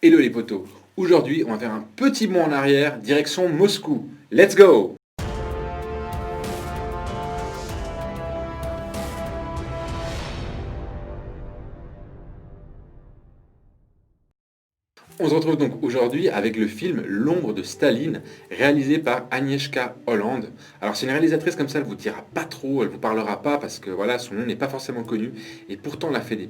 Hello les potos, aujourd'hui on va faire un petit bond en arrière, direction Moscou. Let's go! On se retrouve donc aujourd'hui avec le film L'ombre de Staline, réalisé par Agnieszka Holland. Alors c'est une réalisatrice comme ça, elle vous dira pas trop, elle vous parlera pas parce que voilà, son nom n'est pas forcément connu, et pourtant elle a fait des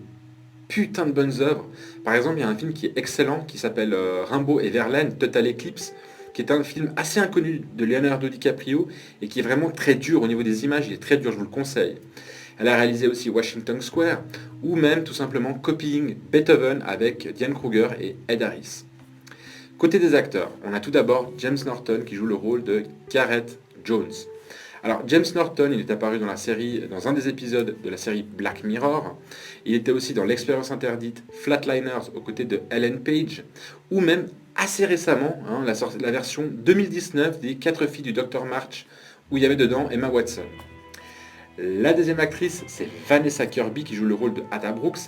putains de bonnes œuvres. Par exemple, il y a un film qui est excellent, qui s'appelle Rimbaud et Verlaine, Total Eclipse, qui est un film assez inconnu de Leonardo DiCaprio, et qui est vraiment très dur au niveau des images, il est très dur, je vous le conseille. Elle a réalisé aussi Washington Square, ou même tout simplement Copying Beethoven avec Diane Kruger et Ed Harris. Côté des acteurs, on a tout d'abord James Norton qui joue le rôle de Gareth Jones. Alors James Norton, il est apparu dans la série, dans un des épisodes de la série Black Mirror. Il était aussi dans L'Expérience interdite Flatliners aux côtés de Ellen Page, ou même assez récemment, la version 2019 des 4 filles du Dr March, où il y avait dedans Emma Watson. La deuxième actrice, c'est Vanessa Kirby qui joue le rôle de Ada Brooks.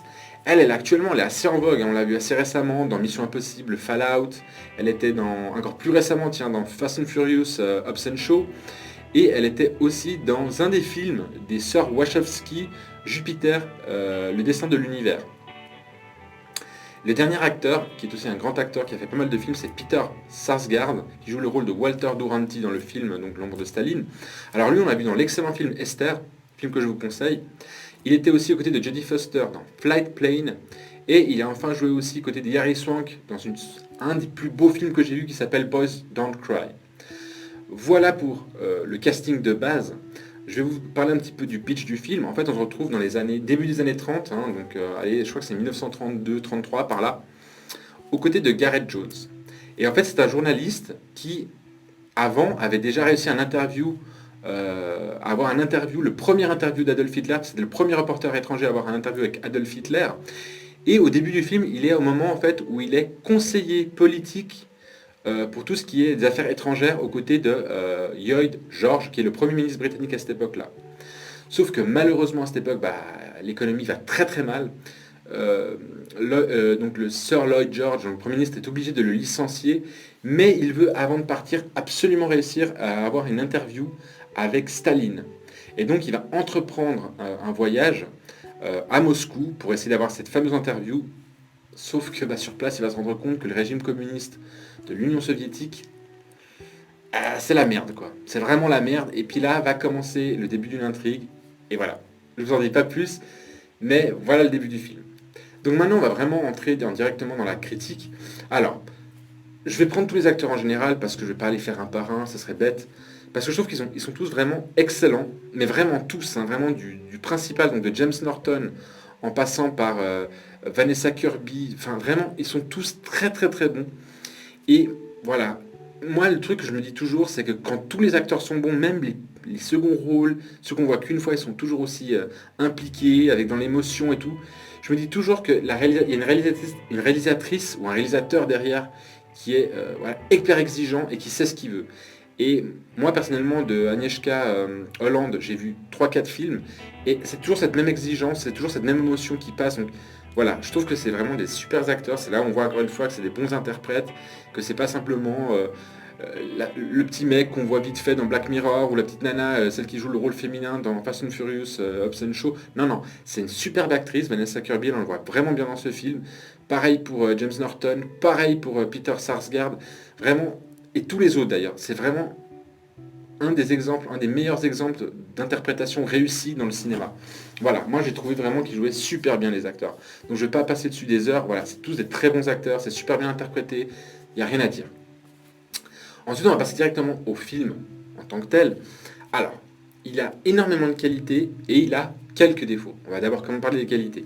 Elle actuellement, elle est assez en vogue. On l'a vu assez récemment dans Mission Impossible, Fallout. Elle était encore plus récemment, dans Fast and Furious, Hobbs and Shaw. Et elle était aussi dans un des films des sœurs Wachowski, Jupiter, le destin de l'univers. Le dernier acteur, qui est aussi un grand acteur qui a fait pas mal de films, c'est Peter Sarsgaard, qui joue le rôle de Walter Duranty dans le film donc L'ombre de Staline. Alors lui, on l'a vu dans l'excellent film Esther, film que je vous conseille. Il était aussi aux côtés de Jodie Foster dans Flight Plane, et il a enfin joué aussi aux côtés de Hilary Swank dans un des plus beaux films que j'ai vu qui s'appelle Boys Don't Cry. Voilà pour le casting de base. Je vais vous parler un petit peu du pitch du film. En fait, on se retrouve dans début des années 30, je crois que c'est 1932-33 par là, aux côtés de Gareth Jones. Et en fait, c'est un journaliste qui, avant, avait déjà réussi à avoir un interview, le premier interview d'Adolf Hitler. C'était le premier reporter étranger à avoir un interview avec Adolf Hitler. Et au début du film, il est au moment en fait où il est conseiller politique pour tout ce qui est des affaires étrangères aux côtés de Lloyd George, qui est le Premier ministre britannique à cette époque-là. Sauf que malheureusement à cette époque, l'économie va très très mal. Donc le Sir Lloyd George, donc le Premier ministre, est obligé de le licencier, mais il veut, avant de partir, absolument réussir à avoir une interview avec Staline. Et donc il va entreprendre un voyage à Moscou pour essayer d'avoir cette fameuse interview. Sauf que sur place, il va se rendre compte que le régime communiste de l'Union soviétique, c'est la merde, quoi. C'est vraiment la merde. Et puis là va commencer le début d'une intrigue. Et voilà. Je ne vous en dis pas plus, mais voilà le début du film. Donc maintenant, on va vraiment entrer directement dans la critique. Alors, je vais prendre tous les acteurs en général, parce que je ne vais pas les faire un par un, ça serait bête. Parce que je trouve qu'ils sont tous vraiment excellents, mais vraiment tous, vraiment du principal, donc de James Norton, en passant par Vanessa Kirby, enfin vraiment, ils sont tous très très très bons. Et voilà, moi le truc que je me dis toujours, c'est que quand tous les acteurs sont bons, même les seconds rôles, ceux qu'on voit qu'une fois, ils sont toujours aussi impliqués, avec dans l'émotion et tout. Je me dis toujours que il y a une réalisatrice ou un réalisateur derrière qui est hyper exigeant et qui sait ce qu'il veut. Et moi personnellement de Agnieszka Holland, j'ai vu 3-4 films et c'est toujours cette même exigence, c'est toujours cette même émotion qui passe. Donc voilà, je trouve que c'est vraiment des super acteurs. C'est là où on voit encore une fois que c'est des bons interprètes, que c'est pas simplement le petit mec qu'on voit vite fait dans Black Mirror ou la petite nana, celle qui joue le rôle féminin dans Fast and Furious, Hobbs and Shaw. Non, non, c'est une superbe actrice, Vanessa Kirby, on le voit vraiment bien dans ce film. Pareil pour James Norton, pareil pour Peter Sarsgaard, vraiment, et tous les autres d'ailleurs. C'est vraiment un des meilleurs exemples d'interprétation réussie dans le cinéma. Voilà, moi j'ai trouvé vraiment qu'ils jouaient super bien les acteurs. Donc je ne vais pas passer dessus des heures, voilà, c'est tous des très bons acteurs, c'est super bien interprété, il n'y a rien à dire. Ensuite on va passer directement au film en tant que tel. Alors, il a énormément de qualités et il a quelques défauts. On va d'abord parler des qualités.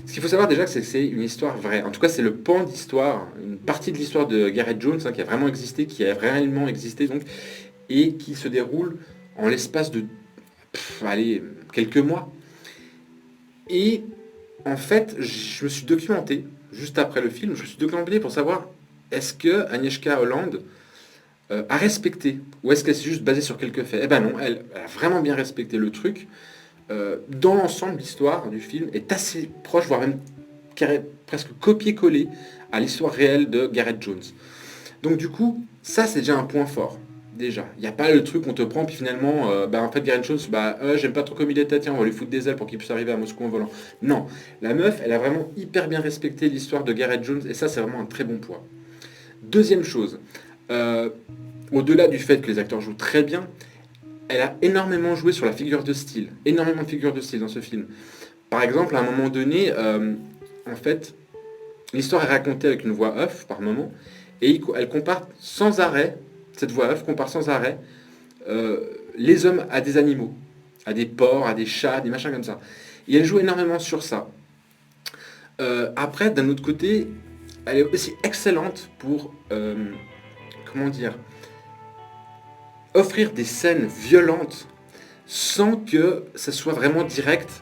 Ce qu'il faut savoir déjà, c'est que c'est une histoire vraie. En tout cas, c'est le pan d'histoire, une partie de l'histoire de Gareth Jones qui a vraiment existé, qui a réellement existé, donc, et qui se déroule en l'espace de quelques mois. Et en fait, je me suis documenté, juste après le film, je me suis documenté pour savoir est-ce que Agnieszka Holland a respecté, ou est-ce qu'elle s'est juste basée sur quelques faits. Eh ben non, elle a vraiment bien respecté le truc. Dans l'ensemble, l'histoire du film est assez proche, voire même presque copier-coller à l'histoire réelle de Gareth Jones. Donc du coup, ça c'est déjà un point fort. Déjà, il n'y a pas le truc qu'on te prend, puis finalement, en fait, Gareth Jones, j'aime pas trop comme il était, tiens, on va lui foutre des ailes pour qu'il puisse arriver à Moscou en volant. Non, la meuf, elle a vraiment hyper bien respecté l'histoire de Gareth Jones, et ça, c'est vraiment un très bon point. Deuxième chose, euh, au-delà du fait que les acteurs jouent très bien, elle a énormément joué sur la figure de style, énormément de figures de style dans ce film. Par exemple, à un moment donné, en fait, l'histoire est racontée avec une voix off par moment, et elle compare sans arrêt, cette voix off compare sans arrêt euh, les hommes à des animaux, à des porcs, à des chats, à des machins comme ça. Et elle joue énormément sur ça. Après, d'un autre côté, elle est aussi excellente pour, comment dire, offrir des scènes violentes sans que ça soit vraiment direct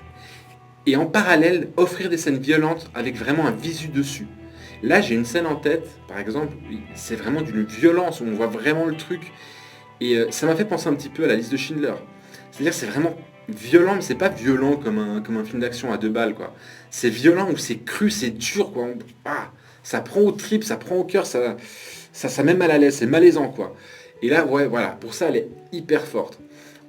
et en parallèle offrir des scènes violentes avec vraiment un visu dessus. Là, j'ai une scène en tête, par exemple, c'est vraiment d'une violence où on voit vraiment le truc et ça m'a fait penser un petit peu à la liste de Schindler. C'est-à-dire que c'est vraiment violent, mais c'est pas violent comme un film d'action à deux balles, quoi. C'est violent où c'est cru, c'est dur, quoi. Ça prend aux tripes, ça prend au cœur, ça met mal à l'aise, c'est malaisant, quoi. Et là, ouais, voilà, pour ça, elle est hyper forte.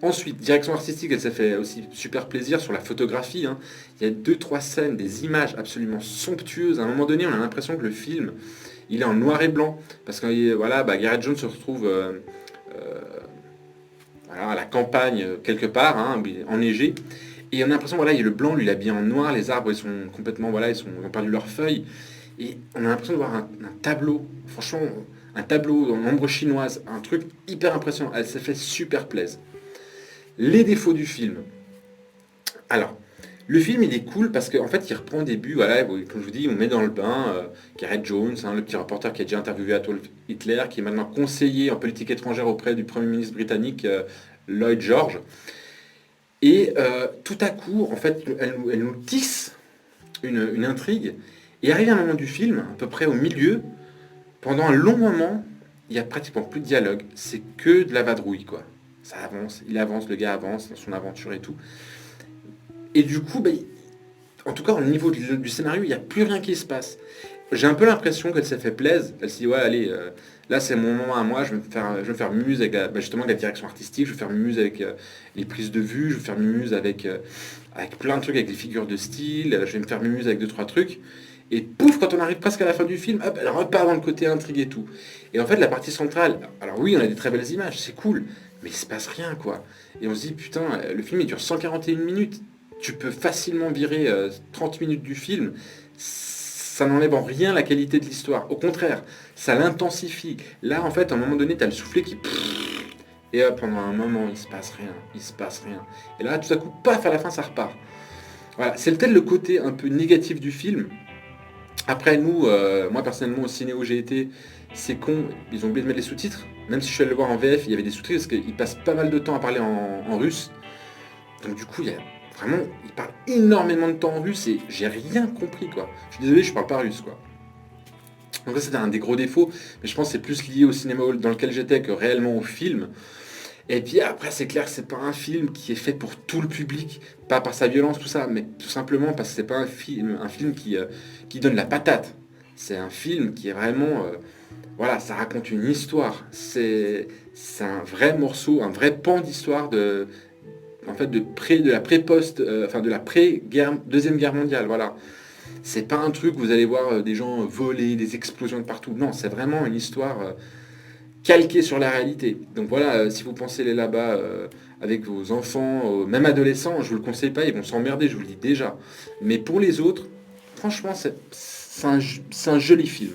Ensuite, direction artistique, elle s'est fait aussi super plaisir sur la photographie, hein. Il y a deux, trois scènes, des images absolument somptueuses. À un moment donné, on a l'impression que le film, il est en noir et blanc. Parce que voilà, Gareth Jones se retrouve voilà, à la campagne, quelque part, hein, enneigé. Et on a l'impression, voilà, il y a le blanc, lui, il est habillé en noir, les arbres, ils sont complètement, voilà, ils ont perdu leurs feuilles. Et on a l'impression de voir un tableau, franchement, un tableau en ombre chinoise, un truc hyper impressionnant. Elle s'est fait super plaisir. Les défauts du film. Alors, le film, il est cool parce qu'en fait, il reprend au début, voilà, comme je vous dis, on met dans le bain Gareth Jones, hein, le petit reporter qui a déjà interviewé Adolf Hitler, qui est maintenant conseiller en politique étrangère auprès du Premier ministre britannique Lloyd George. Et tout à coup, en fait, elle nous tisse une intrigue. Et arrivé à un moment du film, à peu près au milieu, pendant un long moment, il n'y a pratiquement plus de dialogue. C'est que de la vadrouille, quoi. Ça avance, il avance, le gars avance dans son aventure et tout. Et du coup, en tout cas, au niveau du scénario, il n'y a plus rien qui se passe. J'ai un peu l'impression qu'elle s'est fait plaisir. Elle s'est dit, ouais, allez, là c'est mon moment à moi, je vais me faire mumuse avec justement la direction artistique, je vais faire mumuse avec les prises de vue, je vais faire mumuse avec plein de trucs, avec des figures de style, je vais me faire mumuse avec deux, trois trucs. Et pouf, quand on arrive presque à la fin du film, hop, elle repart dans le côté intrigue et tout. Et en fait, la partie centrale, alors oui, on a des très belles images, c'est cool, mais il se passe rien, quoi. Et on se dit, putain, le film il dure 141 minutes. Tu peux facilement virer 30 minutes du film, ça n'enlève en rien la qualité de l'histoire. Au contraire, ça l'intensifie. Là, en fait, à un moment donné, tu as le soufflet qui... Et hop, pendant un moment, il se passe rien, il se passe rien. Et là, tout à coup, paf, à la fin, ça repart. Voilà, c'est peut-être le côté un peu négatif du film. Après, nous, moi personnellement, au ciné où j'ai été, c'est con, ils ont oublié de mettre les sous-titres. Même si je suis allé le voir en VF, il y avait des sous-titres parce qu'ils passent pas mal de temps à parler en russe. Donc du coup, il y a vraiment, il parle énormément de temps en russe et j'ai rien compris, quoi. Je suis désolé, je parle pas russe, quoi. Donc ça, c'était un des gros défauts, mais je pense que c'est plus lié au cinéma dans lequel j'étais que réellement au film. Et puis après, c'est clair que c'est pas un film qui est fait pour tout le public, pas par sa violence, tout ça, mais tout simplement parce que c'est pas un film qui donne la patate. C'est un film qui est vraiment, voilà, ça raconte une histoire. C'est un vrai morceau, un vrai pan d'histoire en fait, de la pré-post, enfin de la pré-guerre, Deuxième Guerre mondiale, voilà. C'est pas un truc où vous allez voir des gens voler, des explosions de partout. Non, c'est vraiment une histoire calquée sur la réalité. Donc voilà, si vous pensez aller là-bas avec vos enfants, même adolescents, je vous le conseille pas, ils vont s'emmerder, je vous le dis déjà. Mais pour les autres, franchement, c'est un joli film.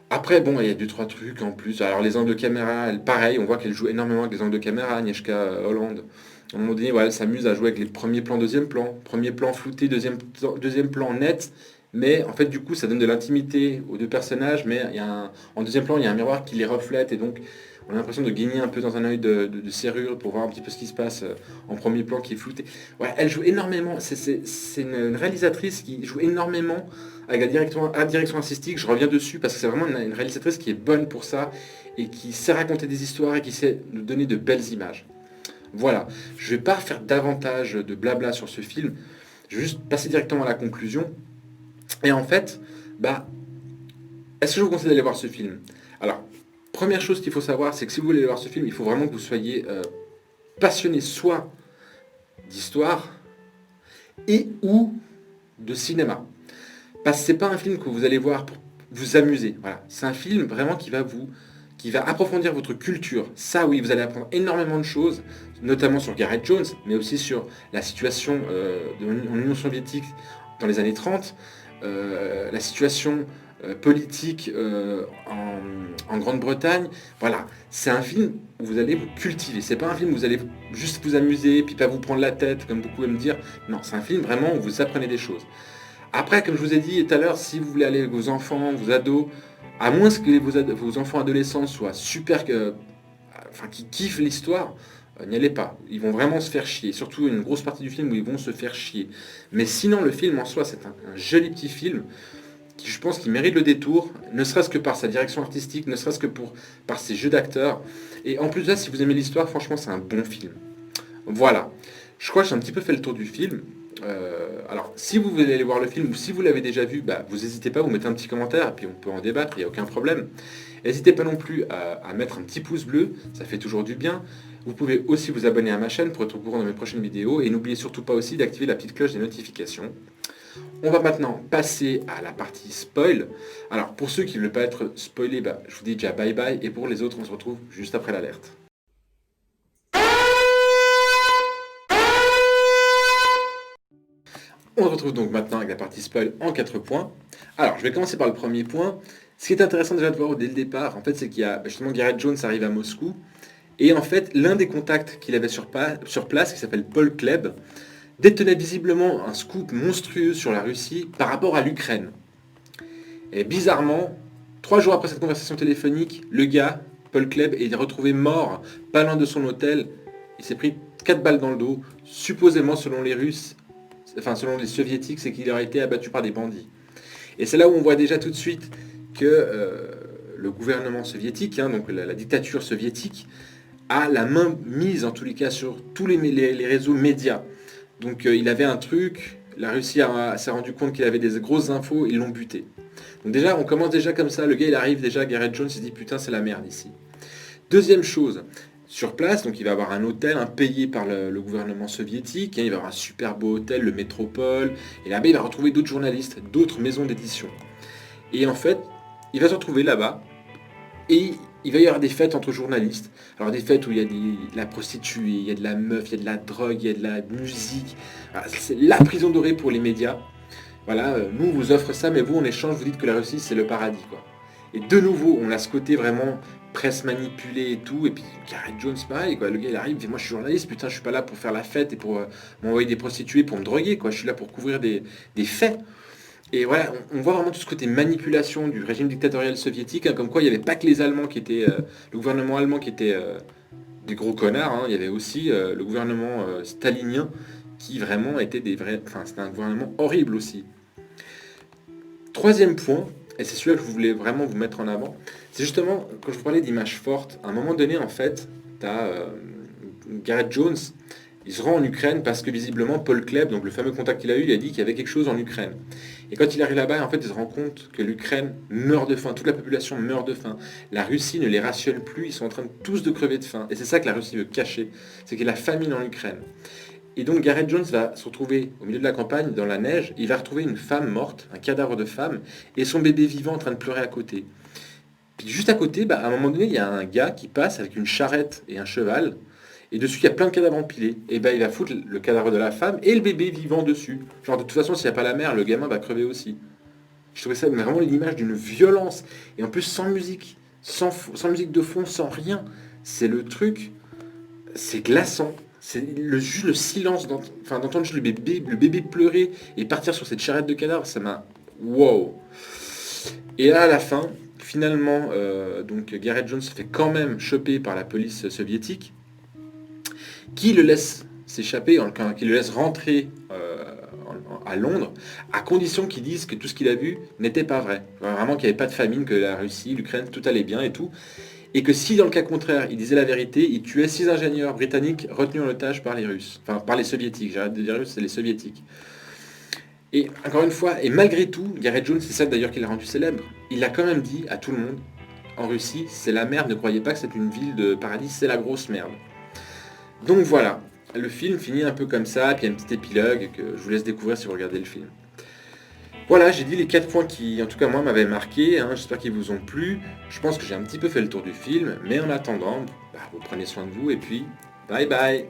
Après, bon, il y a deux, trois trucs en plus. Alors, les angles de caméra, pareil, on voit qu'elle joue énormément avec les angles de caméra, Agnieszka Holland. À un moment donné, voilà, elle s'amuse à jouer avec les premiers plans, deuxième plan. Premier plan flouté, deuxième plan net. Mais en fait, du coup, ça donne de l'intimité aux deux personnages. Mais en deuxième plan, il y a un miroir qui les reflète. Et donc, on a l'impression de gagner un peu dans un œil de serrure pour voir un petit peu ce qui se passe en premier plan qui est flouté. Ouais, elle joue énormément. C'est une réalisatrice qui joue énormément avec la direction artistique. Je reviens dessus parce que c'est vraiment une réalisatrice qui est bonne pour ça et qui sait raconter des histoires et qui sait nous donner de belles images. Voilà, je ne vais pas faire davantage de blabla sur ce film, je vais juste passer directement à la conclusion. Et en fait, bah, Est-ce que je vous conseille d'aller voir ce film? Alors, première chose qu'il faut savoir, c'est que si vous voulez aller voir ce film, il faut vraiment que vous soyez passionné soit d'histoire et ou de cinéma. Parce que c'est pas un film que vous allez voir pour vous amuser. Voilà. C'est un film vraiment qui va approfondir votre culture. Ça, oui, vous allez apprendre énormément de choses, notamment sur Gareth Jones, mais aussi sur la situation en Union soviétique dans les années 30, la situation politique en Grande-Bretagne. Voilà, c'est un film où vous allez vous cultiver. C'est pas un film où vous allez juste vous amuser, puis pas vous prendre la tête, comme beaucoup aiment dire. Non, c'est un film vraiment où vous apprenez des choses. Après, comme je vous ai dit tout à l'heure, si vous voulez aller avec vos enfants, vos ados, à moins que vos enfants adolescents soient super, enfin, qui kiffent l'histoire, n'y allez pas. Ils vont vraiment se faire chier. Surtout une grosse partie du film où ils vont se faire chier. Mais sinon, le film en soi, c'est un joli petit film qui, je pense, qui mérite le détour, ne serait-ce que par sa direction artistique, ne serait-ce que par ses jeux d'acteurs. Et en plus de ça, si vous aimez l'histoire, franchement, c'est un bon film. Voilà. Je crois que j'ai un petit peu fait le tour du film. Alors, si vous voulez aller voir le film ou si vous l'avez déjà vu, bah, vous n'hésitez pas, vous mettez un petit commentaire et puis on peut en débattre, il n'y a aucun problème. N'hésitez pas non plus à mettre un petit pouce bleu, ça fait toujours du bien. Vous pouvez aussi vous abonner à ma chaîne pour être au courant de mes prochaines vidéos et n'oubliez surtout pas aussi d'activer la petite cloche des notifications. On va maintenant passer à la partie spoil. Alors, pour ceux qui ne veulent pas être spoilés, bah, je vous dis déjà bye bye et pour les autres, on se retrouve juste après l'alerte. On se retrouve donc maintenant avec la partie spoil en 4 points. Alors, je vais commencer par le premier point. Ce qui est intéressant déjà de voir dès le départ, en fait, c'est qu'il y a justement Gareth Jones arrive à Moscou. Et en fait, l'un des contacts qu'il avait sur place, qui s'appelle Paul Kleb, détenait visiblement un scoop monstrueux sur la Russie par rapport à l'Ukraine. Et bizarrement, 3 jours après cette conversation téléphonique, le gars, Paul Kleb, est retrouvé mort, pas loin de son hôtel. Il s'est pris 4 balles dans le dos, supposément selon les Russes, enfin selon les Soviétiques, c'est qu'il aurait été abattu par des bandits. Et c'est là où on voit déjà tout de suite que le gouvernement soviétique, hein, donc la dictature soviétique, a la main mise en tous les cas sur tous les réseaux médias. Donc il avait un truc, la Russie s'est rendu compte qu'il avait des grosses infos, ils l'ont buté. Donc déjà, on commence déjà comme ça, le gars il arrive déjà, Gareth Jones, il se dit putain c'est la merde ici. Deuxième chose, sur place, donc il va avoir un hôtel payé par le gouvernement soviétique, hein, il va avoir un super beau hôtel, le Métropole, et là-bas il va retrouver d'autres journalistes, d'autres maisons d'édition. Et en fait, il va se retrouver là-bas, et il va y avoir des fêtes entre journalistes. Alors des fêtes où il y a de la prostituée, il y a de la meuf, il y a de la drogue, il y a de la musique. Voilà, c'est la prison dorée pour les médias. Voilà, nous on vous offre ça, mais vous en échange vous dites que la Russie c'est le paradis, quoi. Et de nouveau, on a ce côté vraiment presse manipulée et tout. Et puis Gareth Jones pareil, quoi. Le gars il arrive, il dit, moi je suis journaliste, putain je suis pas là pour faire la fête et pour m'envoyer des prostituées pour me droguer, quoi. Je suis là pour couvrir des faits. Et voilà, on voit vraiment tout ce côté manipulation du régime dictatorial soviétique, hein, comme quoi il n'y avait pas que les Allemands qui étaient, le gouvernement allemand qui était des gros connards, hein, il y avait aussi le gouvernement stalinien qui vraiment était des vrais, enfin c'était un gouvernement horrible aussi. Troisième point, et c'est celui-là que je voulais vraiment vous mettre en avant, c'est justement quand je vous parlais d'images fortes, à un moment donné en fait, tu as Gareth Jones, il se rend en Ukraine parce que visiblement Paul Kleb, donc le fameux contact qu'il a eu, il a dit qu'il y avait quelque chose en Ukraine. Et quand il arrive là-bas, en fait, il se rend compte que l'Ukraine meurt de faim, toute la population meurt de faim. La Russie ne les rationne plus, ils sont en train de tous de crever de faim. Et c'est ça que la Russie veut cacher, c'est qu'il y a la famine en Ukraine. Et donc Gareth Jones va se retrouver au milieu de la campagne, dans la neige, il va retrouver une femme morte, un cadavre de femme, et son bébé vivant en train de pleurer à côté. Puis juste à côté, à un moment donné, il y a un gars qui passe avec une charrette et un cheval, et dessus, il y a plein de cadavres empilés. Et il va foutre le cadavre de la femme et le bébé vivant dessus. Genre, de toute façon, s'il n'y a pas la mère, le gamin va crever aussi. Je trouvais ça vraiment l'image d'une violence. Et en plus, sans musique, sans musique de fond, sans rien. C'est le truc, c'est glaçant. C'est juste le silence, d'entendre juste le bébé pleurer et partir sur cette charrette de cadavres, ça m'a... Wow. Et là, à la fin, finalement, donc Gareth Jones se fait quand même choper par la police soviétique, qui le laisse s'échapper, qui le laisse rentrer à Londres, à condition qu'ils disent que tout ce qu'il a vu n'était pas vrai. Vraiment qu'il n'y avait pas de famine, que la Russie, l'Ukraine, tout allait bien et tout. Et que si dans le cas contraire, il disait la vérité, il tuait 6 ingénieurs britanniques retenus en otage par les Russes. Enfin, par les soviétiques, j'arrête de dire Russes, c'est les soviétiques. Et encore une fois, et malgré tout, Gareth Jones, c'est ça d'ailleurs qui l'a rendu célèbre, il a quand même dit à tout le monde, en Russie, c'est la merde, ne croyez pas que c'est une ville de paradis, c'est la grosse merde. Donc voilà, le film finit un peu comme ça, puis il y a un petit épilogue que je vous laisse découvrir si vous regardez le film. Voilà, j'ai dit les 4 points qui, en tout cas moi, m'avaient marqué, hein, j'espère qu'ils vous ont plu. Je pense que j'ai un petit peu fait le tour du film, mais en attendant, bah, vous prenez soin de vous, et puis, bye bye.